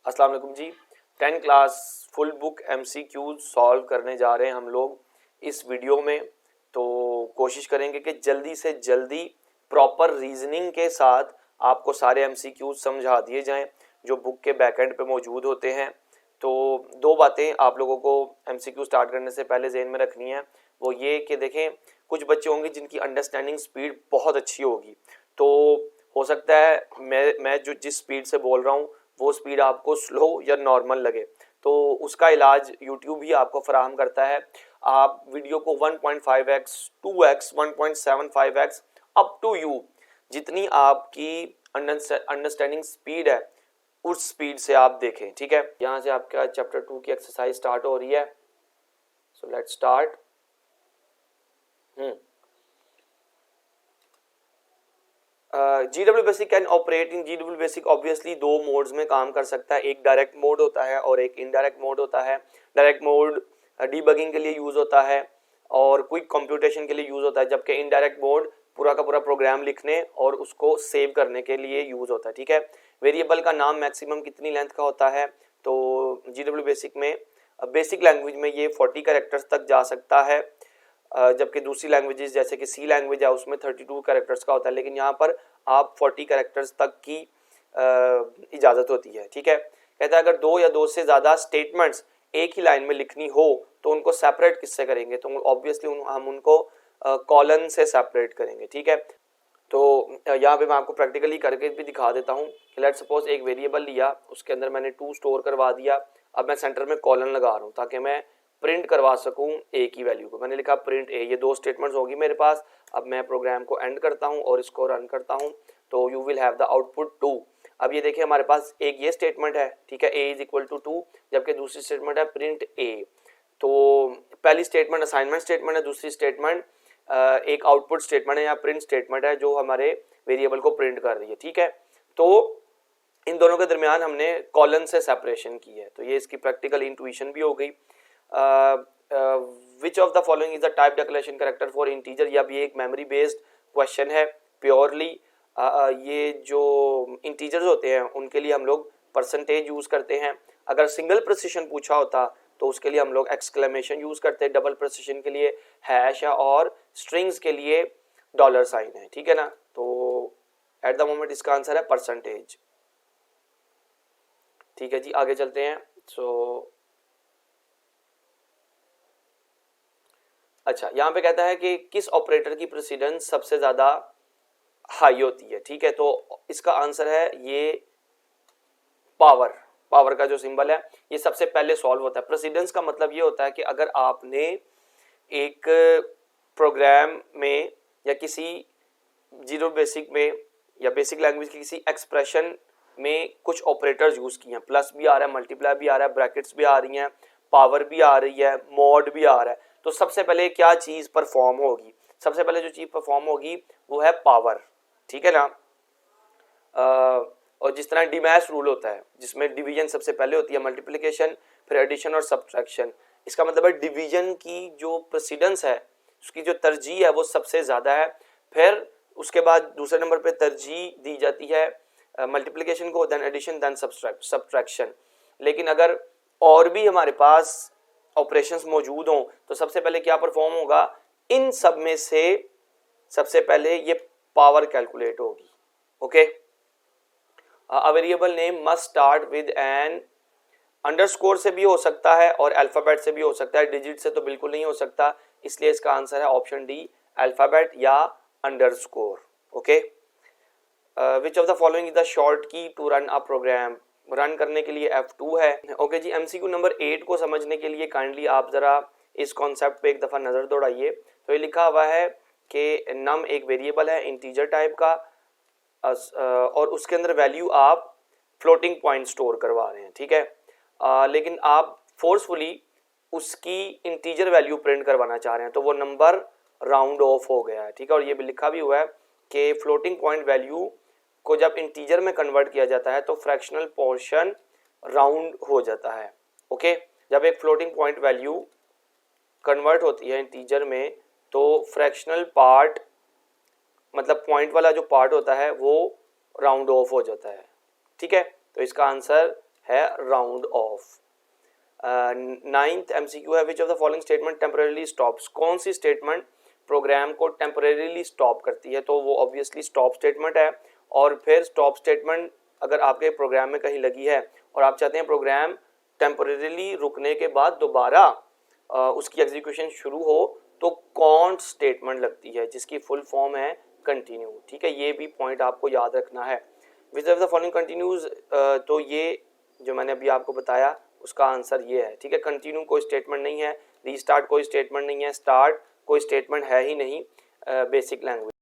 अस्सलाम वालेकुम जी। 10 class full book MCQ solve करने जा रहे हैं हम लोग इस वीडियो में। तो कोशिश करेंगे कि जल्दी से जल्दी प्रॉपर रीजनिंग के साथ आपको सारे MCQ समझा दिए जाएं जो बुक के बैक एंड पे मौजूद होते हैं। तो दो बातें आप लोगों को MCQ स्टार्ट करने से पहले ज़हन में रखनी है। वो ये कि देखें, कुछ बच्चे होंगे जिनकी अंडरस्टैंडिंग स्पीड बहुत अच्छी होगी, तो हो सकता है मैं जो जिस स्पीड से बोल रहा हूँ वो स्पीड आपको स्लो या नॉर्मल लगे, तो उसका इलाज यूट्यूब ही आपको फराहम करता है। आप वीडियो को 1.5x 2x 1.75x up to you, जितनी आपकी अंडरस्टैंडिंग स्पीड है उस स्पीड से आप देखें। ठीक है, यहाँ से आपका चैप्टर 2 की एक्सरसाइज स्टार्ट हो रही है। So let's start. GW basic can operate in GW basic obviously दो मोड्स में काम कर सकता है। एक डायरेक्ट मोड होता है और एक इनडायरेक्ट मोड होता है। डायरेक्ट मोड डीबगिंग के लिए यूज होता है और क्विक कंप्यूटेशन के लिए यूज होता है, जबकि इनडायरेक्ट मोड पूरा का पूरा प्रोग्राम लिखने और उसको सेव करने के लिए यूज होता है। ठीक है, वेरिएबल का नाम मैक्सिमम कितनी लेंथ का होता है, तो GW बेसिक में बेसिक लैंग्वेज में ये 40 कैरेक्टर्स तक जा सकता है, जबकि दूसरी लैंग्वेजेस जैसे कि सी लैंग्वेज है उसमें 32 कैरेक्टर्स का होता है, लेकिन यहाँ पर आप 40 कैरेक्टर्स तक की इजाज़त होती है। ठीक है, कहता है अगर दो या दो से ज़्यादा स्टेटमेंट्स एक ही लाइन में लिखनी हो तो उनको सेपरेट किससे करेंगे, तो ऑब्वियसली हम उनको कॉलन से सेपरेट करेंगे। ठीक है, तो यहाँ पे मैं आपको प्रैक्टिकली करके भी दिखा देता हूँ कि लेट्स सपोज एक वेरिएबल लिया, उसके अंदर मैंने 2 स्टोर करवा दिया। अब मैं सेंटर में कॉलन लगा रहा हूँ ताकि मैं प्रिंट करवा सकूं ए की वैल्यू को। मैंने लिखा प्रिंट ए, ये 2 स्टेटमेंट्स होगी मेरे पास। अब मैं प्रोग्राम को एंड करता हूं और इसको रन करता हूं, तो you will have the output 2। अब ये देखिए हमारे पास एक ये स्टेटमेंट है, ठीक है, ए इज इक्वल टू 2, जबकि दूसरी स्टेटमेंट है प्रिंट ए। तो पहली स्टेटमेंट असाइनमेंट स्टेटमेंट है, दूसरी स्टेटमेंट एक आउटपुट स्टेटमेंट है या प्रिंट स्टेटमेंट है जो हमारे वेरिएबल को प्रिंट कर रही है। ठीक है, तो इन दोनों के दरमियान हमने कॉलन से सेपरेशन की है, तो ये इसकी प्रैक्टिकल इंट्यूशन भी हो गई। विच of the following is the type declaration character for integer, या भी एक मेमोरी बेस्ड क्वेश्चन है प्योरली। ये जो इंटीजर्स होते हैं उनके लिए हम लोग परसेंटेज यूज करते हैं। अगर सिंगल प्रिसिशन पूछा होता तो उसके लिए हम लोग एक्सक्लेमेशन यूज करते हैं, डबल प्रिसिशन के लिए हैश है और स्ट्रिंग्स के लिए डॉलर साइन है। ठीक है ना, तो एट द मोमेंट इसका आंसर है परसेंटेज। ठीक है जी, आगे चलते हैं। अच्छा, यहाँ पे कहता है कि किस ऑपरेटर की प्रेसिडेंस सबसे ज्यादा हाई होती है। ठीक है, तो इसका आंसर है ये पावर का जो सिंबल है ये सबसे पहले सॉल्व होता है। प्रेसिडेंस का मतलब ये होता है कि अगर आपने एक प्रोग्राम में या किसी जीरो बेसिक में या बेसिक लैंग्वेज की किसी एक्सप्रेशन में कुछ ऑपरेटर्स यूज किए हैं, प्लस भी आ रहा है, मल्टीप्लाई भी आ रहा है, ब्रैकेट्स भी आ रही हैं, पावर भी आ रही है, मॉड भी आ रहा है, तो सबसे पहले क्या चीज परफॉर्म होगी? सबसे पहले जो चीज परफॉर्म होगी वो है पावर। ठीक है ना, और जिस तरह डिमैश रूल होता है जिसमें डिवीजन सबसे पहले होती है, मल्टीप्लिकेशन, फिर एडिशन और सब्ट्रैक्शन। इसका मतलब है डिवीजन की जो प्रेसिडेंस है, उसकी जो तरजीह है वो सबसे ज्यादा है। फिर उसके बाद दूसरे नंबर पे तरजीह दी जाती है मल्टीप्लिकेशन को, देन एडिशन, देन सब्ट्रैक्शन। लेकिन अगर और भी हमारे पास ऑपरेशंस मौजूद हों तो सबसे पहले क्या परफॉर्म होगा? इन सब में से सबसे पहले ये पावर कैलकुलेट होगी। Okay, a variable name must start with an underscore से भी हो सकता है और अल्फाबेट से भी हो सकता है, डिजिट से तो बिल्कुल नहीं हो सकता, इसलिए इसका आंसर है ऑप्शन डी, अल्फाबेट या underscore. Okay, which of the following is the short key to run a program, run करने के लिए F2 है। ओके जी, MCQ नंबर 8 को समझने के लिए काइंडली आप जरा इस कॉन्सेप्ट पे एक दफा नजर दौड़ाइए। तो ये लिखा हुआ है कि नम एक वेरिएबल है इंटीजर टाइप का और उसके अंदर वैल्यू आप फ्लोटिंग पॉइंट स्टोर करवा रहे हैं। ठीक है, लेकिन आप फोर्सफुली उसकी इंटीजर वैल्यू प्रिंट करवाना चाह रहे हैं, तो वो नंबर राउंड ऑफ हो गया है। ठीक है, और ये भी लिखा भी हुआ है कि फ्लोटिंग पॉइंट वैल्यू को जब इंटीजर में कन्वर्ट किया जाता है तो फ्रैक्शनल पोर्शन राउंड हो जाता है। ओके, जब एक फ्लोटिंग पॉइंट वैल्यू कन्वर्ट होती है इंटीजर में तो फ्रैक्शनल पार्ट, मतलब पॉइंट वाला जो पार्ट होता है वो राउंड ऑफ हो जाता है। ठीक है, तो इसका आंसर है राउंड ऑफ। 9th MCQ है, विच of the following statement temporarily stops, कौन सी स्टेटमेंट प्रोग्राम को टेम्परेली स्टॉप करती है, तो वो ऑब्वियसली स्टॉप स्टेटमेंट है। और फिर स्टॉप स्टेटमेंट अगर आपके प्रोग्राम में कहीं लगी है और आप चाहते हैं प्रोग्राम टेम्परेली रुकने के बाद दोबारा उसकी एग्जीक्यूशन शुरू हो, तो कॉन्ट स्टेटमेंट लगती है, जिसकी फुल फॉर्म है कंटिन्यू। ठीक है, ये भी पॉइंट आपको याद रखना है। विच ऑफ द फॉलोइंग कंटिन्यूज, तो ये जो मैंने अभी आपको बताया उसका आंसर ये है। ठीक है, कंटिन्यू कोई स्टेटमेंट नहीं है, रीस्टार्ट कोई स्टेटमेंट नहीं है, स्टार्ट कोई स्टेटमेंट है ही नहीं बेसिक लैंग्वेज।